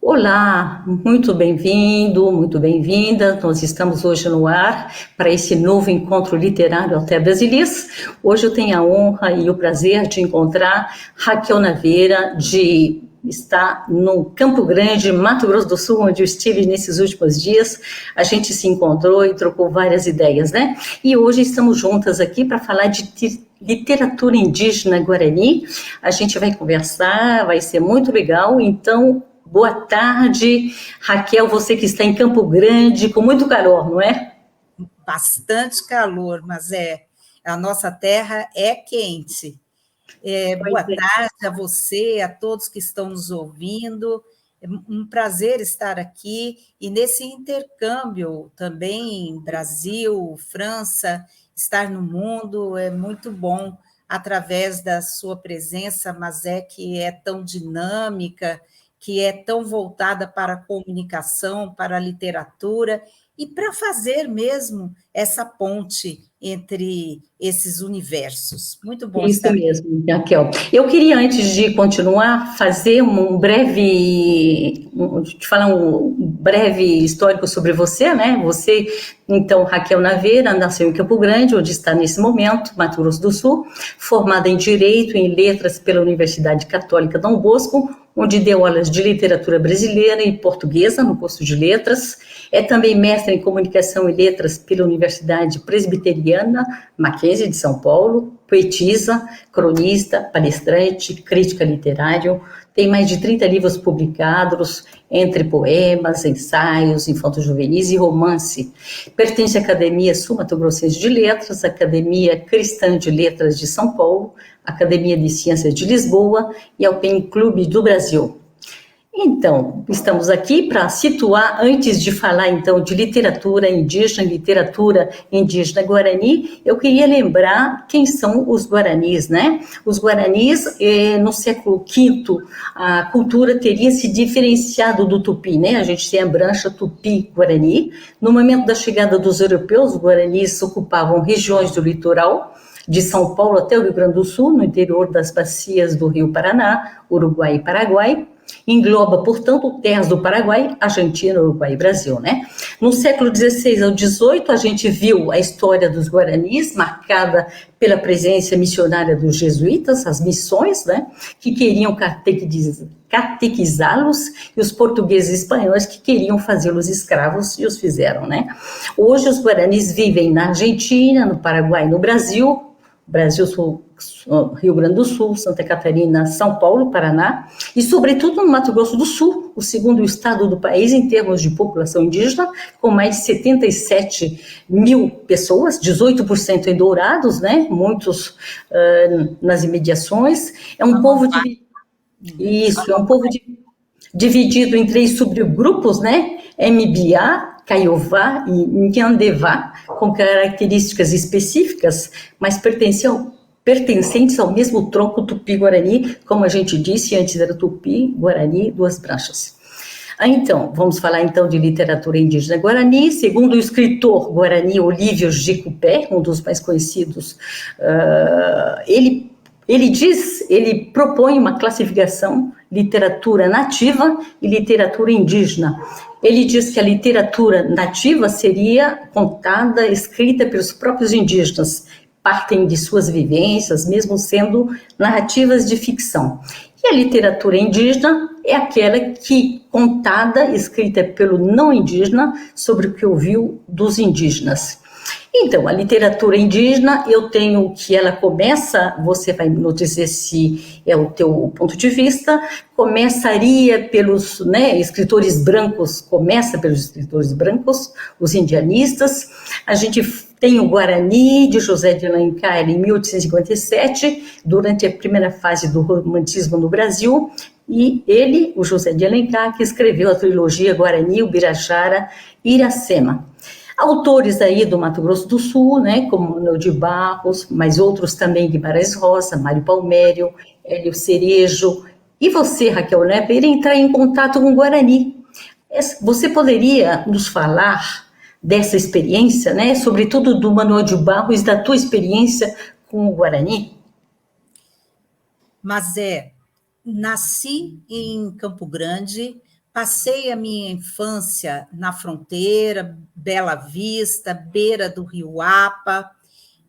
Olá, muito bem-vindo, muito bem-vinda. Nós estamos hoje no ar para esse novo encontro literário Alter Brasilis. Hoje eu tenho a honra e o prazer de encontrar Raquel Naveira, está no Campo Grande, Mato Grosso do Sul, onde eu estive nesses últimos dias. A gente se encontrou e trocou várias ideias, né? E hoje estamos juntas aqui para falar de literatura indígena guarani. A gente vai conversar, vai ser muito legal. Então, boa tarde, Raquel, você que está em Campo Grande, com muito calor, não é? Bastante calor, mas a nossa terra é quente. Boa tarde a você, a todos que estão nos ouvindo. É um prazer estar aqui e nesse intercâmbio também, Brasil, França, estar no mundo é muito bom através da sua presença, mas que é tão dinâmica, que é tão voltada para a comunicação, para a literatura e para fazer mesmo essa ponte entre esses universos. Muito bom Isso estar aqui. mesmo, Raquel. Eu queria, antes de continuar, fazer te falar um breve histórico sobre você, né? Você, então, Raquel Naveira, nasceu em Campo Grande, onde está nesse momento, Mato Grosso do Sul, formada em Direito e em Letras pela Universidade Católica Dom Bosco, onde deu aulas de literatura brasileira e portuguesa no curso de letras. É também mestre em comunicação e letras pela Universidade Presbiteriana Mackenzie de São Paulo, poetisa, cronista, palestrante, crítica literário, tem mais de 30 livros publicados, entre poemas, ensaios, infanto-juvenis e romance. Pertence à Academia Sul-Mato-Grossense de Letras, Academia Cristã de Letras de São Paulo, Academia de Ciências de Lisboa e ao PEN Clube do Brasil. Então, estamos aqui para situar, antes de falar então de literatura indígena guarani, eu queria lembrar quem são os guaranis, né? Os guaranis, no século V, a cultura teria se diferenciado do tupi, né? A gente tem a brancha tupi-guarani. No momento da chegada dos europeus, os guaranis ocupavam regiões do litoral, de São Paulo até o Rio Grande do Sul, no interior das bacias do Rio Paraná, Uruguai e Paraguai. Engloba, portanto, terras do Paraguai, Argentina, Uruguai e Brasil, né? No século XVI ao XVIII, a gente viu a história dos guaranis, marcada pela presença missionária dos jesuítas, as missões, né? Que queriam catequizá-los, e os portugueses e espanhóis que queriam fazê-los escravos, e os fizeram, né? Hoje, os guaranis vivem na Argentina, no Paraguai e no Brasil, Rio Grande do Sul, Santa Catarina, São Paulo, Paraná, e sobretudo no Mato Grosso do Sul, o segundo estado do país em termos de população indígena, com mais de 77 mil pessoas, 18% em Dourados, né? Muitos nas imediações. É um povo dividido em 3 subgrupos, né? Mbiá, Caiová e Nhandevá, com características específicas, mas pertencentes ao mesmo tronco tupi-guarani, como a gente disse, antes era tupi-guarani, 2 branchas. Então, vamos falar então de literatura indígena guarani. Segundo o escritor guarani Olívio Jicupé, um dos mais conhecidos, ele propõe uma classificação: literatura nativa e literatura indígena. Ele diz que a literatura nativa seria contada, escrita pelos próprios indígenas, partem de suas vivências, mesmo sendo narrativas de ficção. E a literatura indígena é aquela que contada, escrita pelo não indígena, sobre o que ouviu dos indígenas. Então, a literatura indígena, eu tenho que ela começa, você vai nos dizer se é o teu ponto de vista, começaria pelos escritores brancos, os indianistas. A gente tem o Guarani, de José de Alencar, em 1857, durante a primeira fase do romantismo no Brasil, e ele, o José de Alencar, que escreveu a trilogia Guarani, Ubirajara e Iracema. Autores aí do Mato Grosso do Sul, né, como Manuel de Barros, mas outros também, Guimarães Rosa, Mário Palmério, Hélio Cerejo. E você, Raquel Naveira, entrar em contato com o Guarani. Você poderia nos falar dessa experiência, né, sobretudo do Manuel de Barros, da tua experiência com o Guarani? Mas nasci em Campo Grande, passei a minha infância na fronteira, Bela Vista, beira do Rio Apa.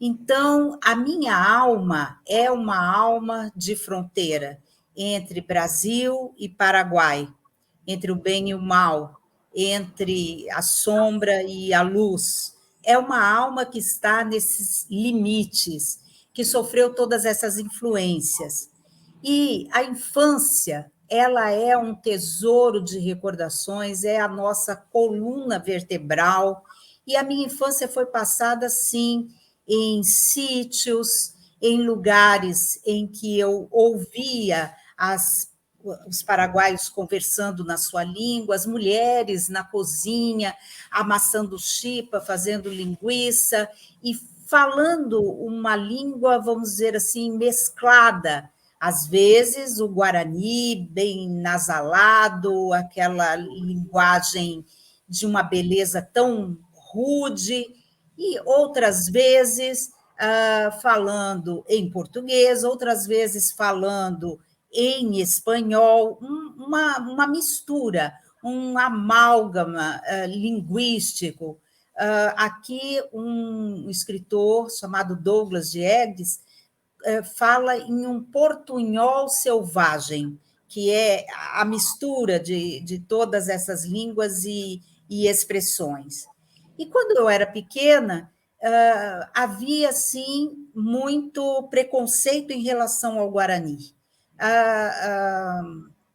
Então, a minha alma é uma alma de fronteira entre Brasil e Paraguai, entre o bem e o mal, entre a sombra e a luz. É uma alma que está nesses limites, que sofreu todas essas influências. E a infância, ela é um tesouro de recordações, é a nossa coluna vertebral. E a minha infância foi passada, sim, em sítios, em lugares em que eu ouvia os paraguaios conversando na sua língua, as mulheres na cozinha, amassando chipa, fazendo linguiça e falando uma língua, vamos dizer assim, mesclada. Às vezes, o guarani bem nasalado, aquela linguagem de uma beleza tão rude, e outras vezes falando em português, outras vezes falando em espanhol, uma mistura, um amálgama linguístico. Aqui, um escritor chamado Douglas Diegues fala em um portunhol selvagem, que é a mistura de todas essas línguas e expressões. E quando eu era pequena, havia, sim, muito preconceito em relação ao Guarani.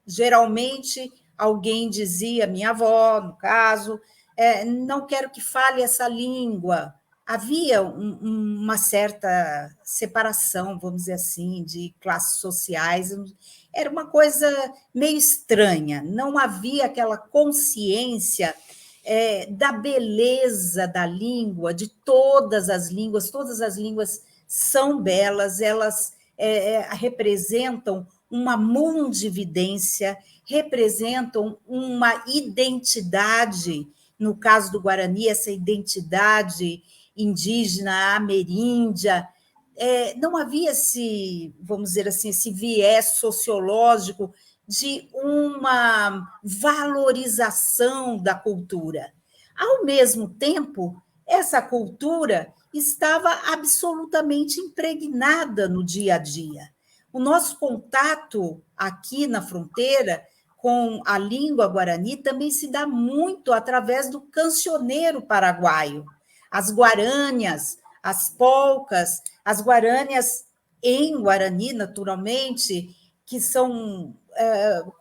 Geralmente, alguém dizia, minha avó, no caso, não quero que fale essa língua. Havia uma certa separação, vamos dizer assim, de classes sociais. Era uma coisa meio estranha, não havia aquela consciência da beleza da língua, de todas as línguas são belas, elas representam uma mundividência, representam uma identidade, no caso do Guarani, essa identidade indígena, ameríndia. Não havia esse, vamos dizer assim, esse viés sociológico de uma valorização da cultura. Ao mesmo tempo, essa cultura estava absolutamente impregnada no dia a dia. O nosso contato aqui na fronteira com a língua guarani também se dá muito através do cancioneiro paraguaio. As guarânias, as polcas, as guarânias em guarani, naturalmente, que são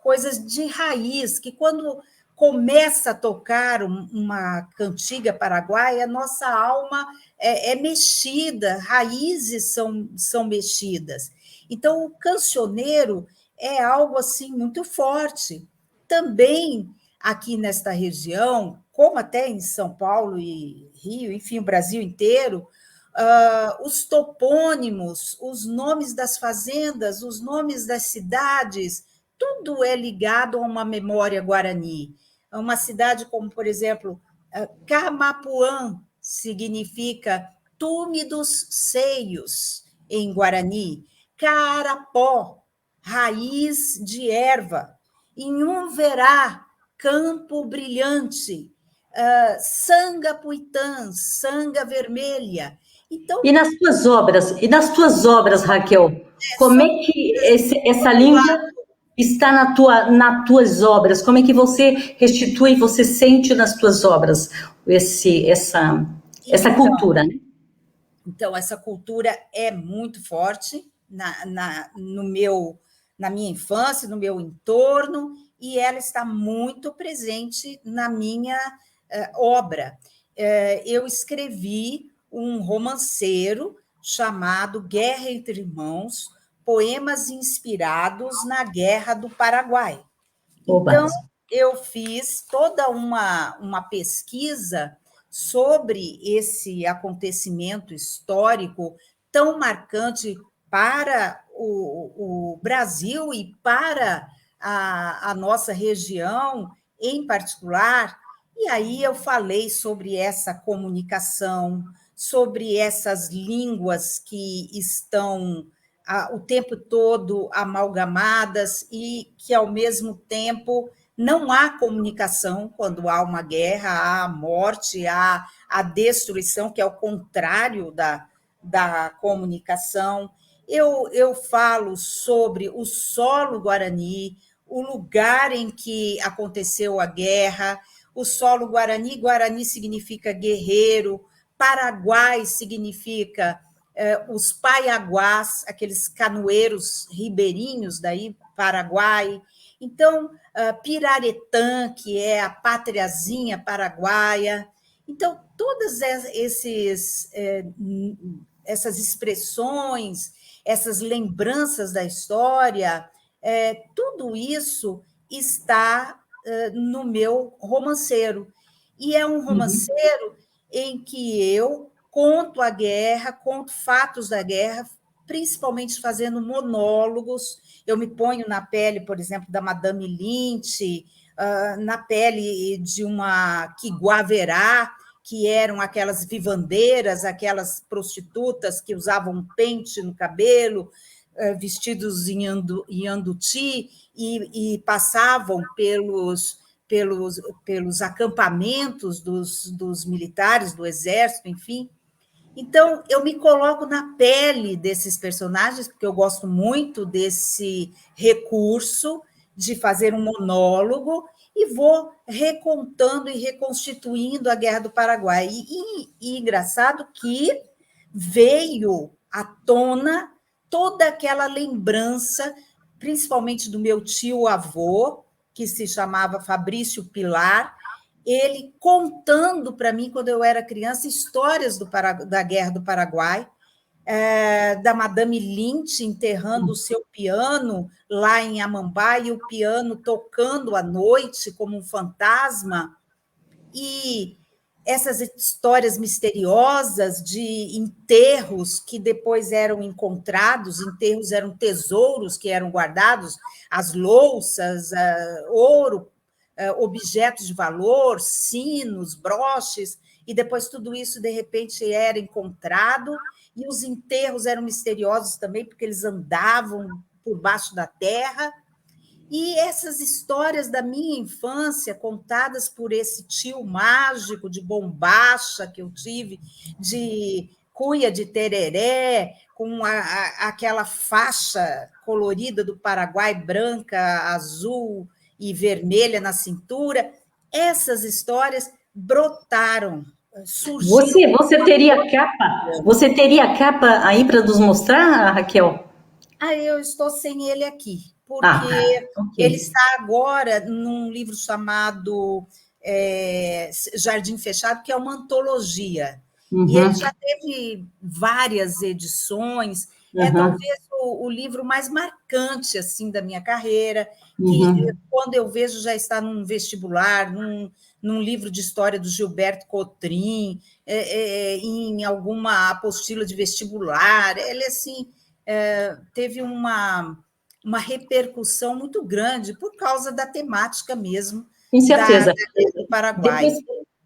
coisas de raiz, que quando começa a tocar uma cantiga paraguaia, nossa alma é mexida, raízes são mexidas. Então, o cancioneiro é algo assim muito forte. Também aqui nesta região, como até em São Paulo e Rio, enfim, o Brasil inteiro, os topônimos, os nomes das fazendas, os nomes das cidades, tudo é ligado a uma memória guarani. Uma cidade como, por exemplo, Camapuã significa túmidos seios em guarani. Carapó, raiz de erva. Inhumverá, campo brilhante. Sangapuitã, sanga vermelha. Então, E nas tuas obras, Raquel, como é que essa língua está nas tuas obras? Como é que você restitui, você sente nas tuas obras essa cultura, né? Então, essa cultura é muito forte na minha infância, no meu entorno, e ela está muito presente na minha obra. Eu escrevi um romanceiro chamado Guerra entre Irmãos, poemas inspirados na Guerra do Paraguai. Então, eu fiz toda uma pesquisa sobre esse acontecimento histórico tão marcante para o Brasil e para a nossa região em particular. E aí eu falei sobre essa comunicação, sobre essas línguas que estão o tempo todo amalgamadas e que, ao mesmo tempo, não há comunicação quando há uma guerra, há a morte, há a destruição, que é o contrário da comunicação. Eu falo sobre o solo guarani, o lugar em que aconteceu a guerra, o solo guarani. Guarani significa guerreiro, Paraguai significa os paiaguás, aqueles canoeiros ribeirinhos daí, Paraguai. Então, Piraretã, que é a pátriazinha paraguaia. Então, todas essas expressões, essas lembranças da história, tudo isso está no meu romanceiro. E é um romanceiro em que eu conto a guerra, conto fatos da guerra, principalmente fazendo monólogos. Eu me ponho na pele, por exemplo, da Madame Lynch, na pele de uma Quiguaverá, que eram aquelas vivandeiras, aquelas prostitutas que usavam pente no cabelo, vestidos em anduti, e passavam pelos acampamentos dos militares, do exército, enfim. Então, eu me coloco na pele desses personagens, porque eu gosto muito desse recurso de fazer um monólogo, e vou recontando e reconstituindo a Guerra do Paraguai. E engraçado que veio à tona toda aquela lembrança, principalmente do meu tio-avô, que se chamava Fabrício Pilar, ele contando para mim, quando eu era criança, histórias da Guerra do Paraguai, da Madame Lynch enterrando o seu piano lá em Amambá, e o piano tocando à noite como um fantasma, e essas histórias misteriosas de enterros que depois eram encontrados. Enterros eram tesouros que eram guardados, as louças, ouro, objetos de valor, sinos, broches, e depois tudo isso, de repente, era encontrado, e os enterros eram misteriosos também, porque eles andavam por baixo da terra. E essas histórias da minha infância, contadas por esse tio mágico de bombacha que eu tive, de cuia de tereré, com aquela faixa colorida do Paraguai, branca, azul e vermelha na cintura, essas histórias brotaram, surgiram. Você teria capa aí para nos mostrar, Raquel? Eu estou sem ele aqui, Tá. porque Okay. ele está agora num livro chamado Jardim Fechado, que é uma antologia. E ele já teve várias edições. Talvez o livro mais marcante assim da minha carreira, que quando eu vejo já está num vestibular, num livro de história do Gilberto Cotrim, em alguma apostila de vestibular. Ele, assim, teve uma repercussão muito grande por causa da temática mesmo. Com certeza. Do Paraguai.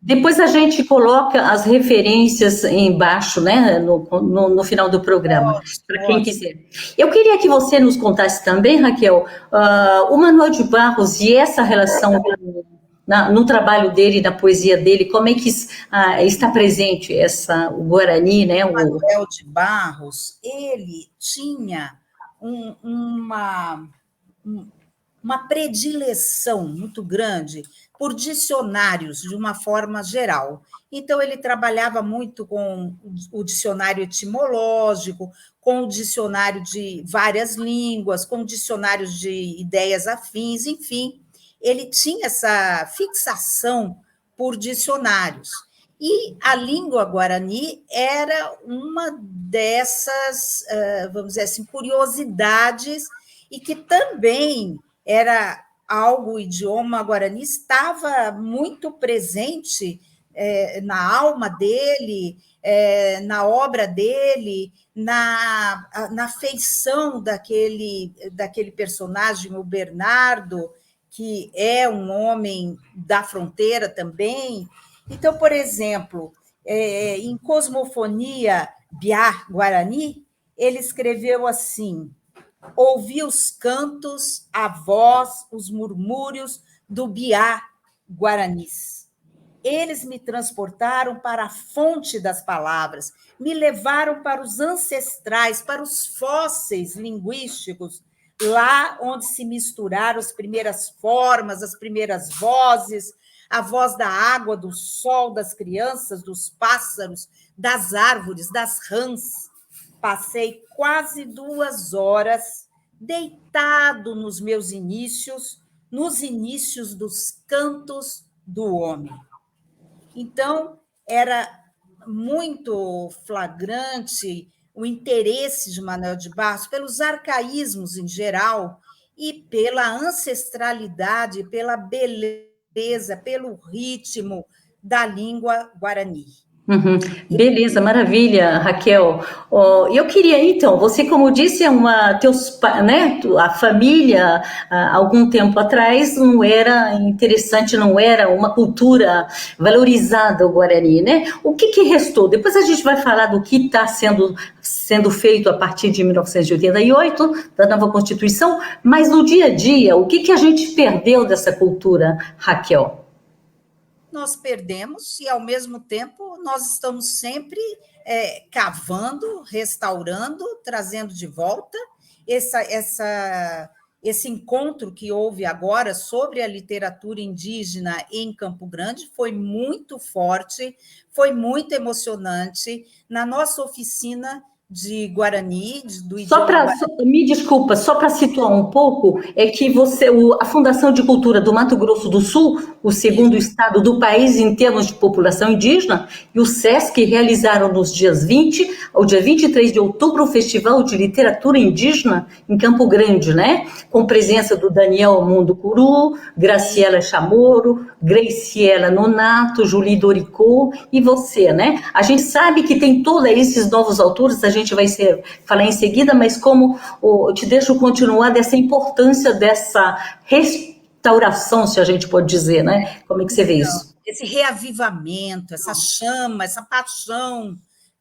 Depois a gente coloca as referências embaixo, né, no final do programa, para quem quiser. Eu queria que você nos contasse também, Raquel, o Manuel de Barros e essa relação no trabalho dele, na poesia dele, como é que está presente o Guarani, né? O Manuel de Barros, ele tinha uma predileção muito grande por dicionários, de uma forma geral. Então, ele trabalhava muito com o dicionário etimológico, com o dicionário de várias línguas, com dicionários de ideias afins, enfim. Ele tinha essa fixação por dicionários. E a língua guarani era uma dessas, vamos dizer assim, curiosidades, e que também era algo, o idioma guarani estava muito presente na alma dele, na obra dele, na feição daquele personagem, o Bernardo, que é um homem da fronteira também. Então, por exemplo, em Cosmofonia Biá Guarani, ele escreveu assim: ouvi os cantos, a voz, os murmúrios do biá guaranis. Eles me transportaram para a fonte das palavras, me levaram para os ancestrais, para os fósseis linguísticos, lá onde se misturaram as primeiras formas, as primeiras vozes, a voz da água, do sol, das crianças, dos pássaros, das árvores, das rãs. Passei quase 2 horas deitado nos meus inícios, nos inícios dos cantos do homem. Então, era muito flagrante o interesse de Manuel de Barros pelos arcaísmos em geral e pela ancestralidade, pela beleza, pelo ritmo da língua guarani. Uhum. Beleza, maravilha, Raquel. Eu queria, então, você, como disse, né, a família, algum tempo atrás, não era interessante, não era uma cultura valorizada o Guarani, né? O que restou? Depois a gente vai falar do que está sendo feito a partir de 1988, da nova Constituição, mas no dia a dia, o que a gente perdeu dessa cultura, Raquel? Nós perdemos e, ao mesmo tempo, nós estamos sempre cavando, restaurando, trazendo de volta esse encontro que houve agora sobre a literatura indígena em Campo Grande foi muito forte, foi muito emocionante. Na nossa oficina de Guarani, do idioma Guarani. Me desculpa, só para situar um pouco, é que a Fundação de Cultura do Mato Grosso do Sul, o segundo estado do país em termos de população indígena, e o SESC realizaram nos dias 20 ao dia 23 de outubro o Festival de Literatura Indígena em Campo Grande, né? Com presença do Daniel Mundo Curu, Graciela Chamorro, Graciela Nonato, Julie Doricô e você, né? A gente sabe que tem todos esses novos autores, a gente vai falar em seguida, mas como eu te deixo continuar dessa importância dessa restauração, se a gente pode dizer, né? Como é que você vê isso? Esse reavivamento, essa chama, essa paixão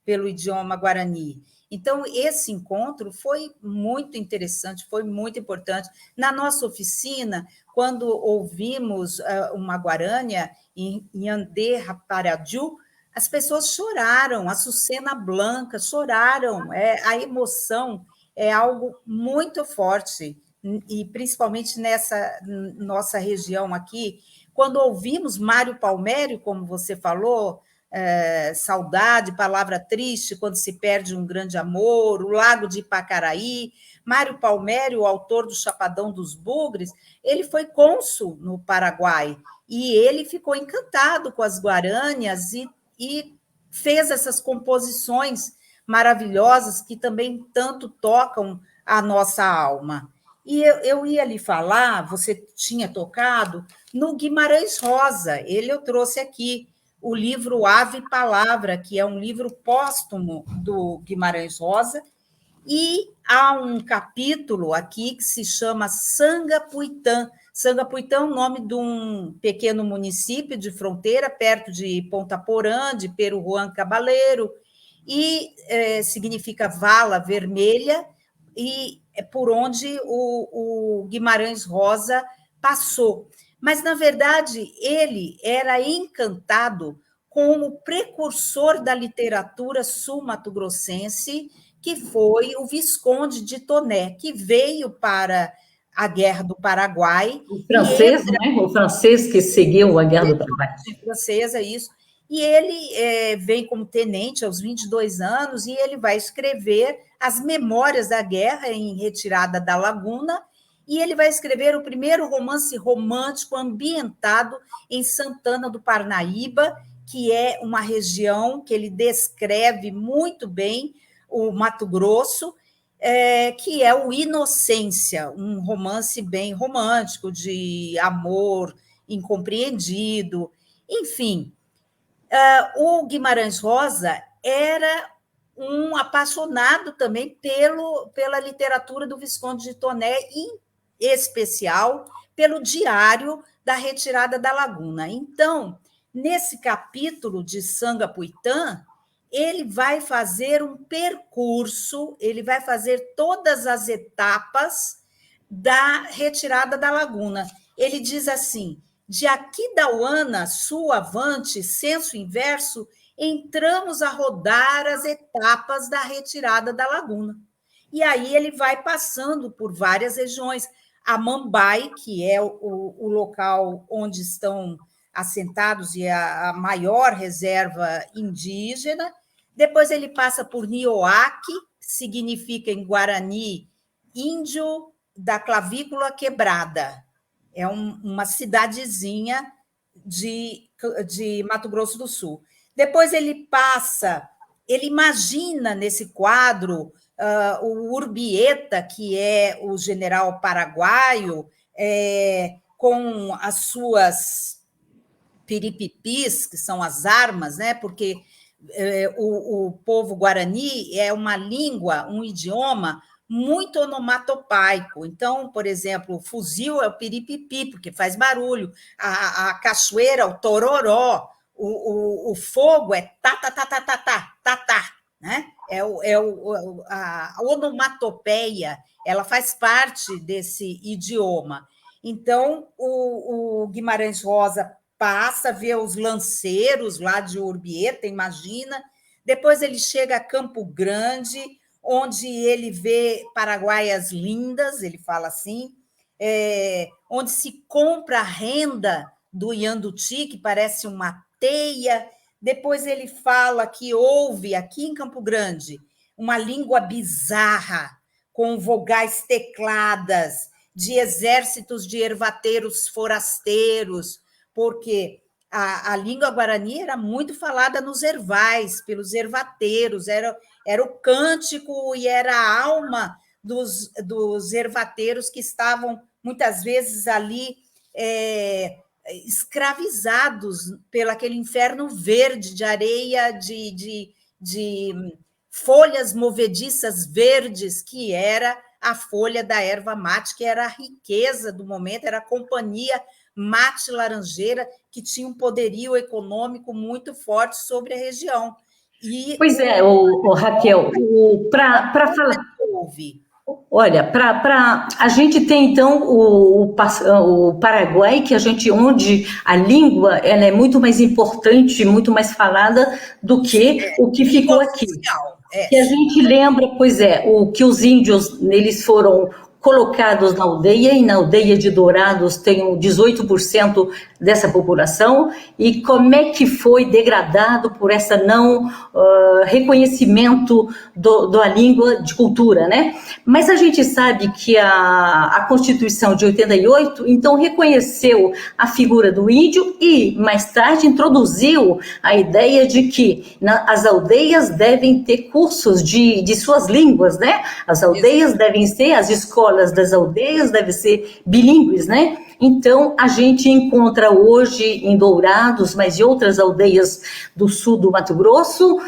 pelo idioma guarani. Então, esse encontro foi muito interessante, foi muito importante. Na nossa oficina, quando ouvimos uma guarânia em Yandé Raparaju, as pessoas choraram, a Açucena Blanca choraram. A emoção é algo muito forte, e principalmente nessa nossa região aqui, quando ouvimos Mário Palmério, como você falou, saudade, palavra triste, quando se perde um grande amor, o Lago de Ipacaraí. Mário Palmério, o autor do Chapadão dos Bugres, ele foi cônsul no Paraguai, e ele ficou encantado com as guarânias e fez essas composições maravilhosas que também tanto tocam a nossa alma. E eu ia lhe falar, você tinha tocado, no Guimarães Rosa, eu trouxe aqui, o livro Ave e Palavra, que é um livro póstumo do Guimarães Rosa, e há um capítulo aqui que se chama Sangapuitã. Sangapuitã é o nome de um pequeno município de fronteira, perto de Ponta Porã, de Perujuan Cabaleiro, e significa vala vermelha, e é por onde o Guimarães Rosa passou. Mas, na verdade, ele era encantado com o precursor da literatura sul-mato-grossense, que foi o Visconde de Toné, que veio para a Guerra do Paraguai. O francês, né? O francês que seguiu a Guerra do Paraguai. Francesa, isso. E ele vem como tenente aos 22 anos, e ele vai escrever as memórias da guerra em Retirada da Laguna, e ele vai escrever o primeiro romance romântico ambientado em Santana do Parnaíba, que é uma região que ele descreve muito bem, o Mato Grosso, que é o Inocência, um romance bem romântico, de amor incompreendido, enfim. O Guimarães Rosa era um apaixonado também pela literatura do Visconde de Toné, em especial pelo Diário da Retirada da Laguna. Então, nesse capítulo de Sangapuitã, ele vai fazer um percurso, ele vai fazer todas as etapas da retirada da laguna. Ele diz assim: de Aquidauana, sul avante, senso inverso, entramos a rodar as etapas da retirada da laguna. E aí ele vai passando por várias regiões. A Mambai, que é o local onde estão assentados e a maior reserva indígena. Depois ele passa por Nioaque, que significa em Guarani índio da clavícula quebrada. É uma cidadezinha de Mato Grosso do Sul. Depois ele passa, ele imagina nesse quadro o Urbieta, que é o general paraguaio, com as suas piripipis, que são as armas, né? Porque o povo guarani é uma língua, um idioma muito onomatopaico. Então, por exemplo, o fuzil é o piripipi, porque faz barulho, a cachoeira é o tororó, o fogo é tá, tá, tá, tá, tá, tá, tá, tá, né? A onomatopeia, ela faz parte desse idioma. Então, o Guimarães Rosa passa, vê os lanceiros lá de Urbieta, imagina. Depois ele chega a Campo Grande, onde ele vê paraguaias lindas, ele fala assim, onde se compra a renda do Ianduti, que parece uma teia. Depois ele fala que houve, aqui em Campo Grande, uma língua bizarra, com vogais tecladas, de exércitos de ervateiros forasteiros, porque a língua guarani era muito falada nos ervais, pelos ervateiros, era o cântico e era a alma dos ervateiros que estavam, muitas vezes, ali escravizados pelo aquele inferno verde de areia, de folhas movediças verdes, que era a folha da erva mate, que era a riqueza do momento, era a companhia mate laranjeira, que tinha um poderio econômico muito forte sobre a região. Pois é, Raquel, para falar... Olha, a gente tem, então, o Paraguai, que onde a língua ela é muito mais importante, muito mais falada do que o que ficou aqui. Que a gente lembra, que os índios, eles foram colocados na aldeia, e na aldeia de Dourados tem 18% dessa população, e como é que foi degradado por essa não reconhecimento da língua de cultura, né? Mas a gente sabe que a Constituição de 88, então, reconheceu a figura do índio e, mais tarde, introduziu a ideia de que as aldeias devem ter cursos de suas línguas, né? As aldeias devem ser, as escolas das aldeias devem ser bilíngues, né? Então, a gente encontra hoje em Dourados, mas em outras aldeias do sul do Mato Grosso,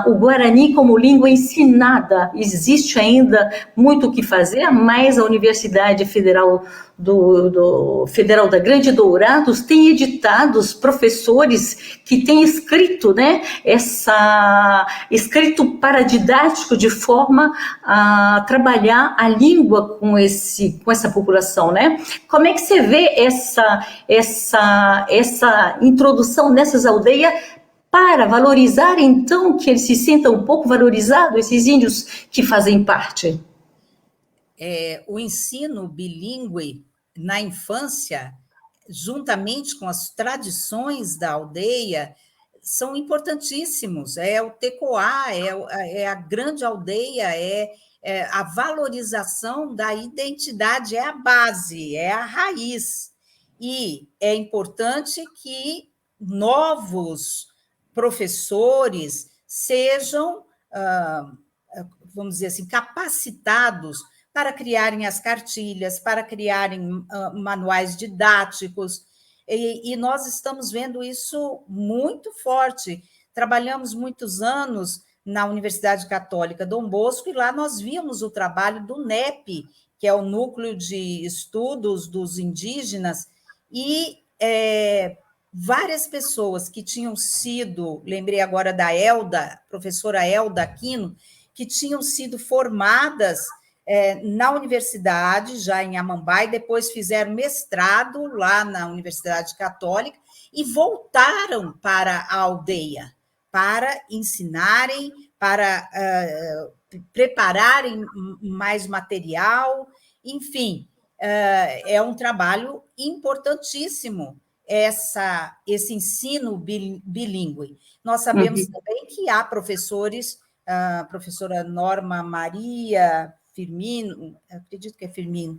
o Guarani como língua ensinada. Existe ainda muito o que fazer, mas a Universidade Federal Federal da Grande Dourados tem editados professores que têm escrito, né, escrito paradidático de forma a trabalhar a língua com essa população, né? Como é que você vê essa introdução nessas aldeias para valorizar, então, que eles se sintam um pouco valorizados, esses índios que fazem parte? O ensino bilíngue na infância, juntamente com as tradições da aldeia, são importantíssimos. É o tecoá, é a grande aldeia, a valorização da identidade, é a base, é a raiz. E é importante que novos professores sejam, vamos dizer assim, capacitados para criarem as cartilhas, para criarem manuais didáticos, e nós estamos vendo isso muito forte. Trabalhamos muitos anos na Universidade Católica Dom Bosco, e lá nós víamos o trabalho do NEP, que é o Núcleo de Estudos dos Indígenas, e várias pessoas que tinham sido, lembrei agora da Elda, professora Elda Aquino, que tinham sido formadas na universidade, já em Amambai, depois fizeram mestrado lá na Universidade Católica e voltaram para a aldeia para ensinarem, para prepararem mais material, enfim, é um trabalho importantíssimo esse ensino bilíngue. Nós sabemos também que há professores, a professora Norma Maria Firmino, acredito que é Firmino,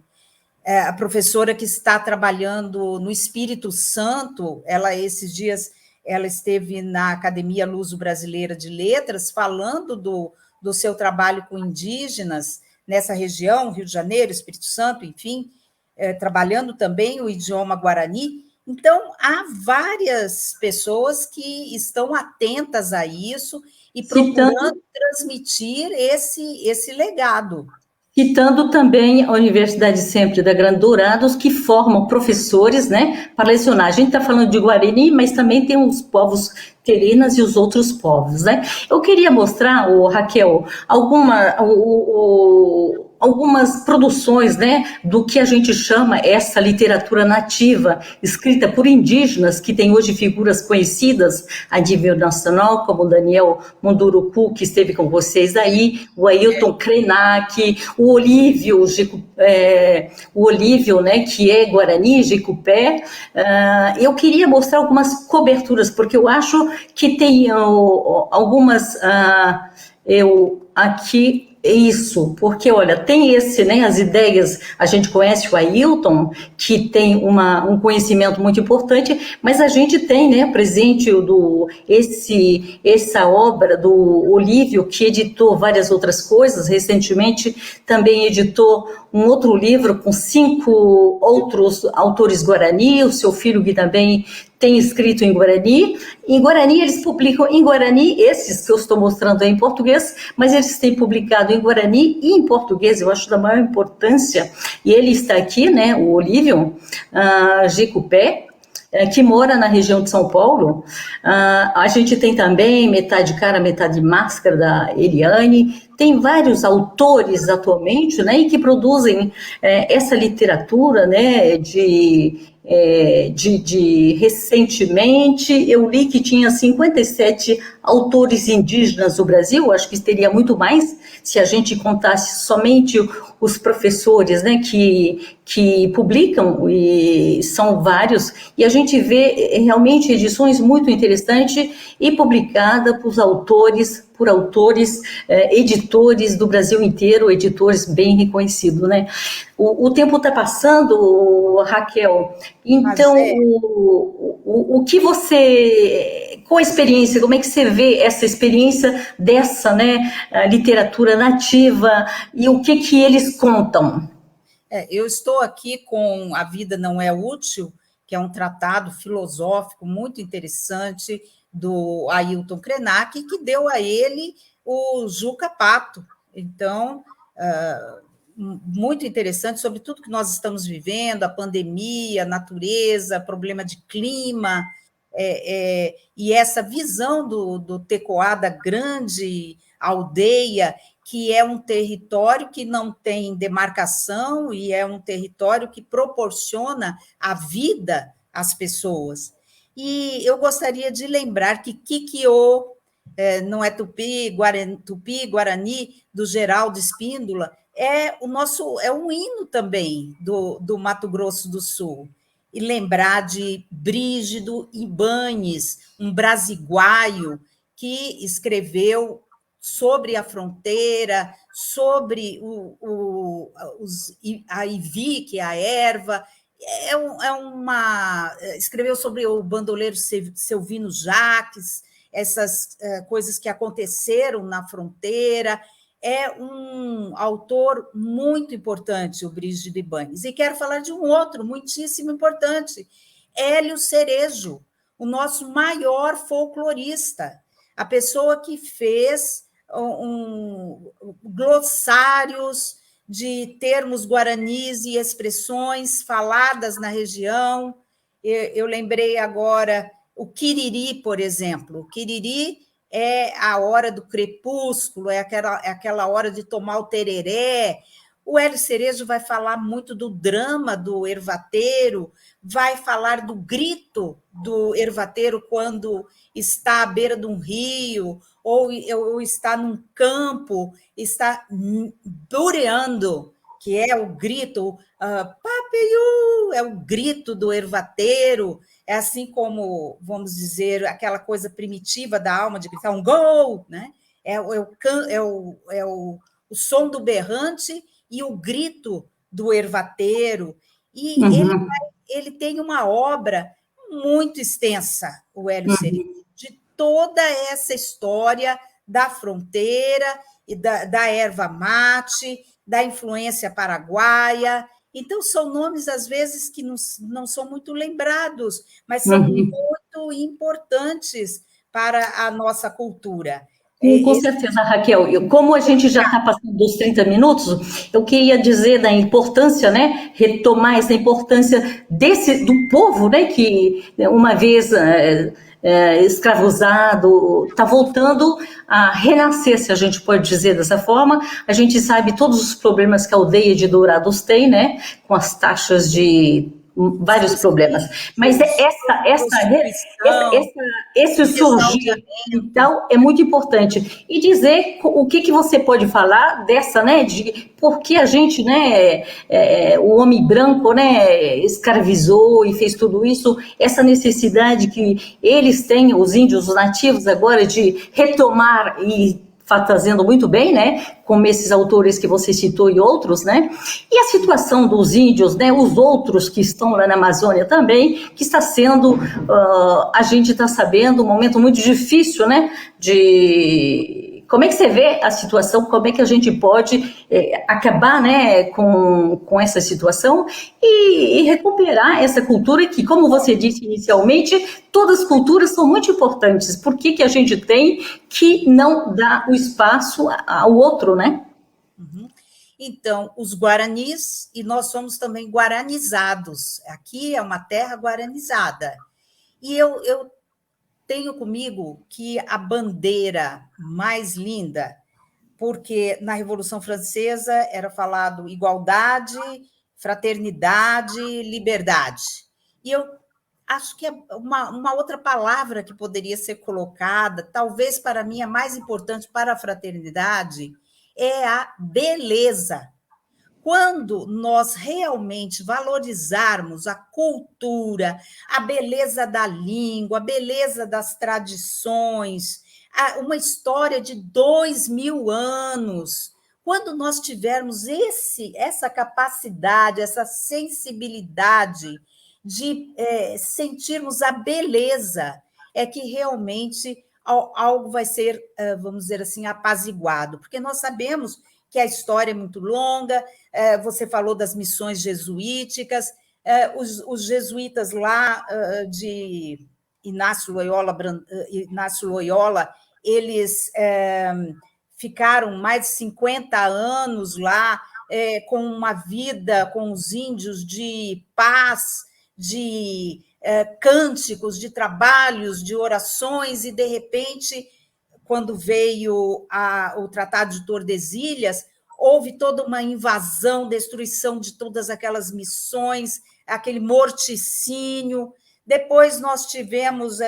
a professora que está trabalhando no Espírito Santo, ela esses dias ela esteve na Academia Luso-Brasileira de Letras falando do seu trabalho com indígenas nessa região, Rio de Janeiro, Espírito Santo, enfim, trabalhando também o idioma guarani. Então, há várias pessoas que estão atentas a isso e procurando transmitir esse legado. Citando também a Universidade Sempre da Grande Dourados, que formam professores, né, para lecionar. A gente está falando de Guarani, mas também tem os povos Terenas e os outros povos, né? Eu queria mostrar, Raquel, algumas produções, né, do que a gente chama essa literatura nativa, escrita por indígenas, que tem hoje figuras conhecidas a nível nacional, como o Daniel Munduruku, que esteve com vocês aí, o Ailton Krenak, o Olívio, né, que é Guarani, Jicupé. Eu queria mostrar algumas coberturas, porque eu acho que tem algumas... eu aqui... Isso, porque, olha, tem né, as ideias, a gente conhece o Ailton, que tem um conhecimento muito importante, mas a gente tem, né, presente essa obra do Olívio, que editou várias outras coisas, recentemente também editou um outro livro com 5 outros autores guarani, o seu filho que também tem escrito em Guarani. Em Guarani, eles publicam em Guarani, esses que eu estou mostrando aí em português, mas eles têm publicado em Guarani e em português, eu acho da maior importância. E ele está aqui, né, o Olívio Jicupé, que mora na região de São Paulo. A gente tem também Metade Cara, Metade Máscara, da Eliane. Tem vários autores atualmente, né, e que produzem essa literatura, né, recentemente eu li que tinha 57 autores indígenas no Brasil, acho que teria muito mais se a gente contasse somente os professores, né, que publicam, e são vários, e a gente vê realmente edições muito interessantes e publicadas por autores, editores do Brasil inteiro, editores bem reconhecidos, né? O tempo está passando, Raquel, então o que você, com a experiência, como é que você vê essa experiência dessa, né, literatura nativa e o que eles contam? Eu estou aqui com A Vida Não É Útil, que é um tratado filosófico muito interessante do Ailton Krenak, que deu a ele o Juca Pato. Então, muito interessante sobre tudo que nós estamos vivendo, a pandemia, a natureza, problema de clima, e essa visão do Tecoá, da grande aldeia, que é um território que não tem demarcação e é um território que proporciona a vida às pessoas. E eu gostaria de lembrar que Kikyo, não é Tupi, Guarani, do Geraldo Espíndola, é um hino também do Mato Grosso do Sul. E lembrar de Brígido Ibanes, um brasiguaio que escreveu sobre a fronteira, sobre a Ivi, que é a erva, escreveu sobre o bandoleiro Selvino Jaques, essas coisas que aconteceram na fronteira. É um autor muito importante, o Brígido Ibanes. E quero falar de um outro muitíssimo importante, Hélio Cerejo, o nosso maior folclorista, a pessoa que fez glossários de termos guaranis e expressões faladas na região. Eu lembrei agora o Quiriri, por exemplo. O Quiriri é a hora do crepúsculo, é aquela hora de tomar o tereré. O Hélio Cerejo vai falar muito do drama do ervateiro, vai falar do grito do ervateiro quando está à beira de um rio, ou está num campo, está bureando, que é o grito, papeiu, é o grito do ervateiro, é assim como, vamos dizer, aquela coisa primitiva da alma de gritar um gol, né? O som do berrante e o grito do ervateiro. E Uhum. ele tem uma obra muito extensa, o Hélio Cerejo, Uhum. de toda essa história da fronteira e da erva mate, da influência paraguaia. Então, são nomes, às vezes, que não são muito lembrados, mas são Uhum. muito importantes para a nossa cultura. Sim, com certeza, Raquel. Como a gente já está passando dos 30 minutos, eu queria dizer da importância, né, retomar essa importância do povo, né, que uma vez escravizado, está voltando a renascer, se a gente pode dizer dessa forma. A gente sabe todos os problemas que a aldeia de Dourados tem, né, com as taxas de vários problemas. Mas esse surgir, então, é muito importante. E dizer o que você pode falar dessa, né, de por que a gente, né, o homem branco, né, escravizou e fez tudo isso, essa necessidade que eles têm, os índios, os nativos agora, de retomar e fazendo muito bem, né, como esses autores que você citou e outros, né, e a situação dos índios, né, os outros que estão lá na Amazônia também, que está sendo, a gente está sabendo, um momento muito difícil, né, como é que você vê a situação, como é que a gente pode acabar, né, com essa situação e recuperar essa cultura que, como você disse inicialmente, todas as culturas são muito importantes. Por que a gente tem que não dar o espaço ao outro, né? Uhum. Então, os guaranis, e nós somos também guaranizados. Aqui é uma terra guaranizada. E eu tenho comigo que a bandeira mais linda, porque na Revolução Francesa era falado igualdade, fraternidade, liberdade. E eu acho que é uma outra palavra que poderia ser colocada, talvez para mim a mais importante para a fraternidade, é a beleza. Quando nós realmente valorizarmos a cultura, a beleza da língua, a beleza das tradições, uma história de 2000 anos, quando nós tivermos essa capacidade, essa sensibilidade de sentirmos a beleza, é que realmente algo vai ser, vamos dizer assim, apaziguado, porque nós sabemos que a história é muito longa. Você falou das missões jesuíticas, os jesuítas lá de Inácio Loyola, eles ficaram mais de 50 anos lá, com uma vida com os índios de paz, de cânticos, de trabalhos, de orações, e, de repente, quando veio o Tratado de Tordesilhas, houve toda uma invasão, destruição de todas aquelas missões, aquele morticínio. Depois nós tivemos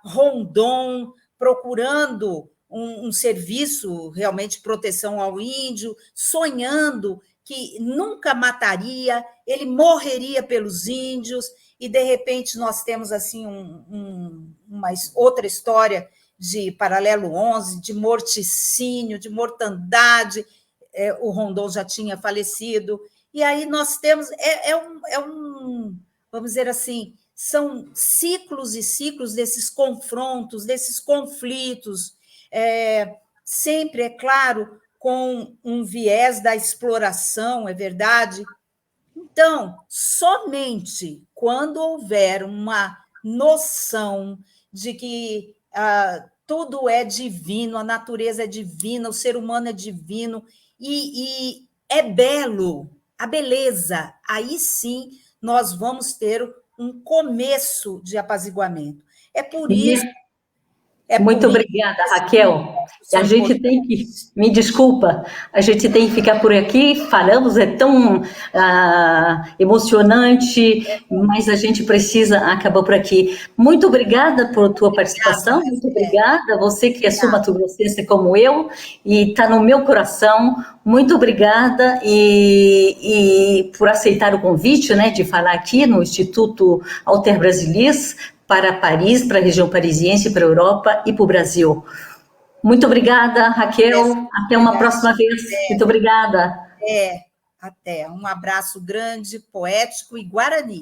Rondon procurando um serviço realmente de proteção ao índio, sonhando que nunca mataria, ele morreria pelos índios, e, de repente, nós temos assim uma outra história de Paralelo 11, de morticínio, de mortandade. O Rondon já tinha falecido, e aí nós temos, vamos dizer assim, são ciclos e ciclos desses confrontos, desses conflitos, sempre, é claro, com um viés da exploração, é verdade. Então, somente quando houver uma noção de que tudo é divino, a natureza é divina, o ser humano é divino, e é belo, a beleza, aí sim nós vamos ter um começo de apaziguamento. É por isso. Muito obrigada, Raquel. A gente tem que, me desculpa, a gente tem que ficar por aqui, falamos, é tão emocionante, mas a gente precisa acabar por aqui. Muito obrigada por tua participação, muito obrigada, você que é sul-mato-grossense como eu, e está no meu coração, muito obrigada e por aceitar o convite, né, de falar aqui no Instituto Alter Brasilis, para Paris, para a região parisiense, para a Europa e para o Brasil. Muito obrigada, Raquel. Até uma próxima vez. Muito obrigada. Até. Um abraço grande, poético e guarani.